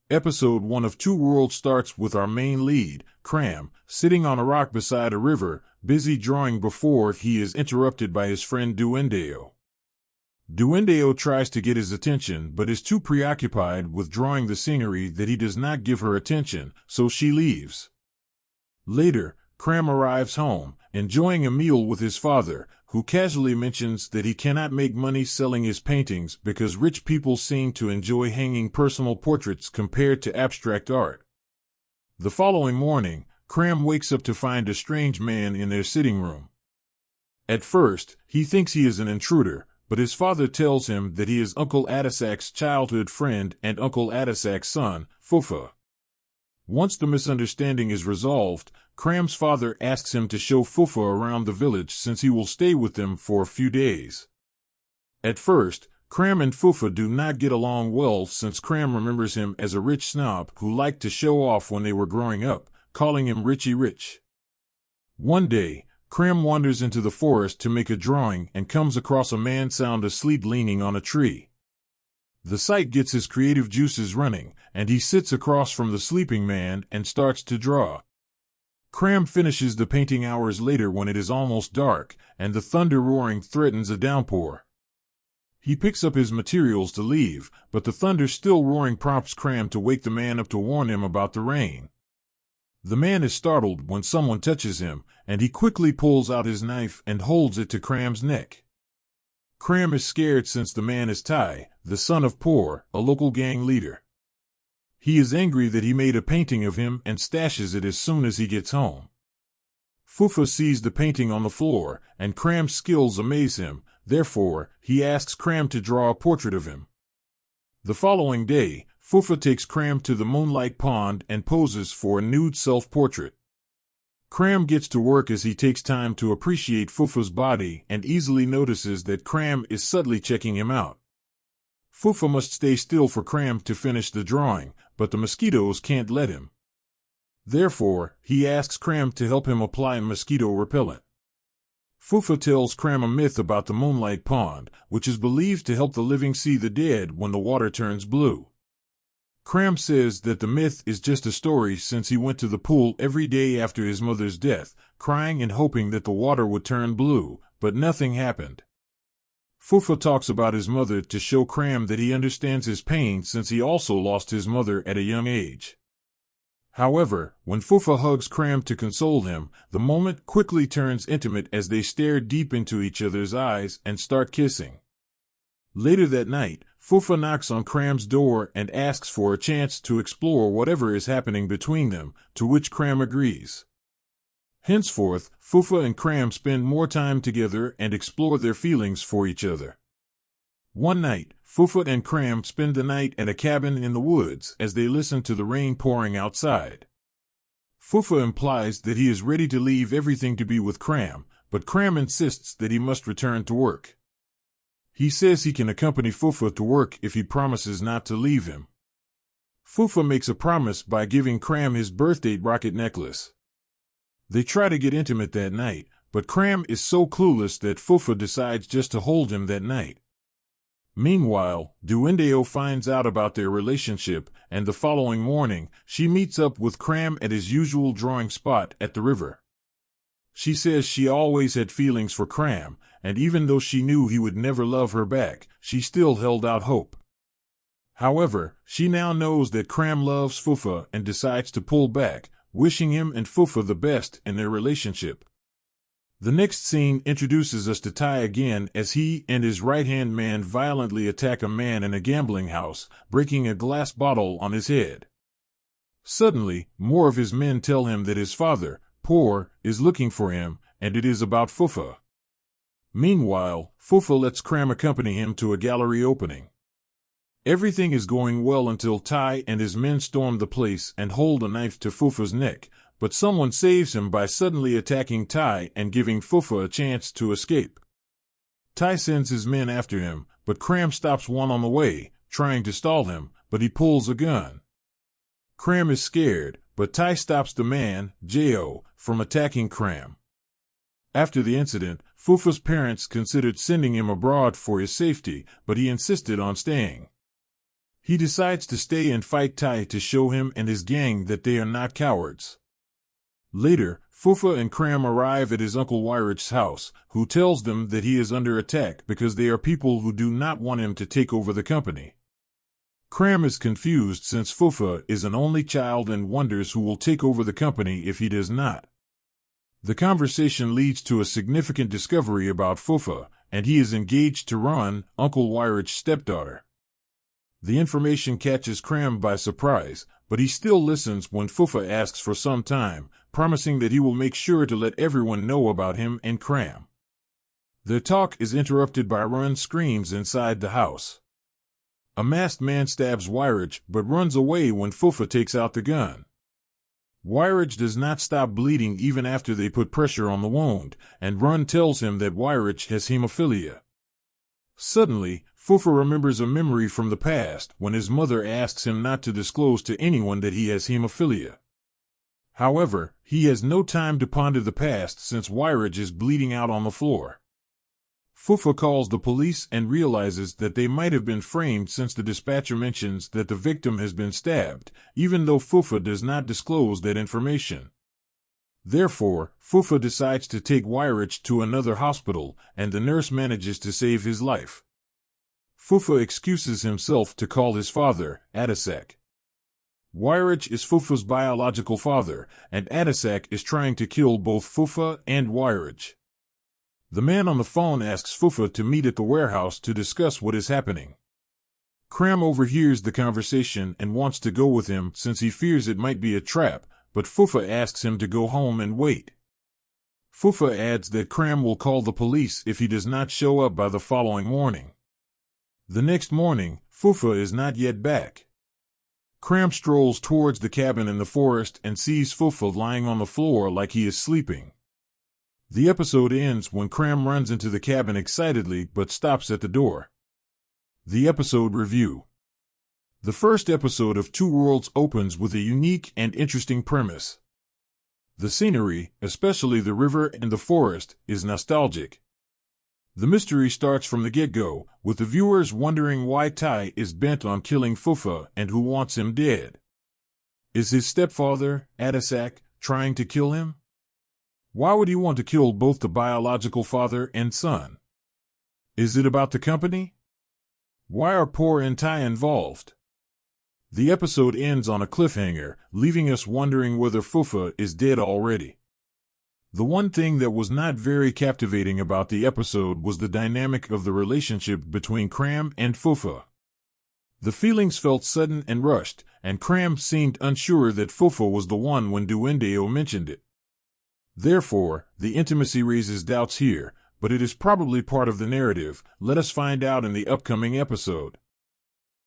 Episode 1 of Two Worlds starts with our main lead, Cram, sitting on a rock beside a river, busy drawing before he is interrupted by his friend Duendeo. Duendeo tries to get his attention but is too preoccupied with drawing the scenery that he does not give her attention, so she leaves. Later, Cram arrives home, enjoying a meal with his father, who casually mentions that he cannot make money selling his paintings because rich people seem to enjoy hanging personal portraits compared to abstract art. The following morning, Cram wakes up to find a strange man in their sitting room. At first, he thinks he is an intruder, but his father tells him that he is Uncle Adisak's childhood friend and Uncle Adisak's son, Fufa. Once the misunderstanding is resolved, Cram's father asks him to show Fufa around the village since he will stay with them for a few days. At first, Cram and Fufa do not get along well since Cram remembers him as a rich snob who liked to show off when they were growing up, calling him Richie Rich. One day, Cram wanders into the forest to make a drawing and comes across a man sound asleep leaning on a tree. The sight gets his creative juices running, and he sits across from the sleeping man and starts to draw. Cram finishes the painting hours later when it is almost dark, and the thunder roaring threatens a downpour. He picks up his materials to leave, but the thunder still roaring prompts Cram to wake the man up to warn him about the rain. The man is startled when someone touches him, and he quickly pulls out his knife and holds it to Cram's neck. Cram is scared since the man is Tai, the son of Por, a local gang leader. He is angry that he made a painting of him and stashes it as soon as he gets home. Fufa sees the painting on the floor, and Cram's skills amaze him, therefore, he asks Cram to draw a portrait of him. The following day, Fufa takes Cram to the Moonlight Pond and poses for a nude self-portrait. Cram gets to work as he takes time to appreciate Fufa's body and easily notices that Cram is subtly checking him out. Fufa must stay still for Cram to finish the drawing, but the mosquitoes can't let him. Therefore, he asks Cram to help him apply mosquito repellent. Fufa tells Cram a myth about the Moonlight Pond, which is believed to help the living see the dead when the water turns blue. Cram says that the myth is just a story since he went to the pool every day after his mother's death, crying and hoping that the water would turn blue, but nothing happened. Fufa talks about his mother to show Cram that he understands his pain since he also lost his mother at a young age. However, when Fufa hugs Cram to console him, the moment quickly turns intimate as they stare deep into each other's eyes and start kissing. Later that night, Fufa knocks on Cram's door and asks for a chance to explore whatever is happening between them, to which Cram agrees. Henceforth, Fufa and Cram spend more time together and explore their feelings for each other. One night, Fufa and Cram spend the night at a cabin in the woods as they listen to the rain pouring outside. Fufa implies that he is ready to leave everything to be with Cram, but Cram insists that he must return to work. He says he can accompany Fufa to work if he promises not to leave him. Fufa makes a promise by giving Cram his birthday rocket necklace. They try to get intimate that night, but Cram is so clueless that Fufa decides just to hold him that night. Meanwhile, Duendeo finds out about their relationship, and the following morning, she meets up with Cram at his usual drawing spot at the river. She says she always had feelings for Cram, and even though she knew he would never love her back, she still held out hope. However, she now knows that Cram loves Fufa and decides to pull back, wishing him and Fufa the best in their relationship. The next scene introduces us to Tai again as he and his right-hand man violently attack a man in a gambling house, breaking a glass bottle on his head. Suddenly, more of his men tell him that his father, Por, is looking for him, and it is about Fufa. Meanwhile, Fufa lets Cram accompany him to a gallery opening. Everything is going well until Tai and his men storm the place and hold a knife to Fufa's neck, but someone saves him by suddenly attacking Tai and giving Fufa a chance to escape. Tai sends his men after him, but Cram stops one on the way, trying to stall him, but he pulls a gun. Cram is scared, but Tai stops the man, Jo, from attacking Cram. After the incident, Fufa's parents considered sending him abroad for his safety, but he insisted on staying. He decides to stay and fight Tai to show him and his gang that they are not cowards. Later, Fufa and Cram arrive at his Uncle Wyrich's house, who tells them that he is under attack because they are people who do not want him to take over the company. Cram is confused since Fufa is an only child and wonders who will take over the company if he does not. The conversation leads to a significant discovery about Fufa, and he is engaged to Ron, Uncle Wyrich's stepdaughter. The information catches Cram by surprise, but he still listens when Fufa asks for some time, promising that he will make sure to let everyone know about him and Cram. Their talk is interrupted by Ron's screams inside the house. A masked man stabs Wyrich but runs away when Fufa takes out the gun. Wyrich does not stop bleeding even after they put pressure on the wound, and Ron tells him that Wyrich has hemophilia. Suddenly, Fufa remembers a memory from the past when his mother asks him not to disclose to anyone that he has hemophilia. However, he has no time to ponder the past since Wyrich is bleeding out on the floor. Fufa calls the police and realizes that they might have been framed since the dispatcher mentions that the victim has been stabbed, even though Fufa does not disclose that information. Therefore, Fufa decides to take Wyrich to another hospital, and the nurse manages to save his life. Fufa excuses himself to call his father, Adasak. Wyrich is Fufa's biological father, and Adasak is trying to kill both Fufa and Wyrich. The man on the phone asks Fufa to meet at the warehouse to discuss what is happening. Cram overhears the conversation and wants to go with him since he fears it might be a trap, but Fufa asks him to go home and wait. Fufa adds that Cram will call the police if he does not show up by the following morning. The next morning, Fufa is not yet back. Cram strolls towards the cabin in the forest and sees Fufa lying on the floor like he is sleeping. The episode ends when Cram runs into the cabin excitedly but stops at the door. The episode review. The first episode of Two Worlds opens with a unique and interesting premise. The scenery, especially the river and the forest, is nostalgic. The mystery starts from the get-go, with the viewers wondering why Tai is bent on killing Fufa and who wants him dead. Is his stepfather, Adasak, trying to kill him? Why would he want to kill both the biological father and son? Is it about the company? Why are Por and Tai involved? The episode ends on a cliffhanger, leaving us wondering whether Fufa is dead already. The one thing that was not very captivating about the episode was the dynamic of the relationship between Cram and Fufa. The feelings felt sudden and rushed, and Cram seemed unsure that Fufa was the one when Duendeo mentioned it. Therefore, the intimacy raises doubts here, but it is probably part of the narrative. Let us find out in the upcoming episode.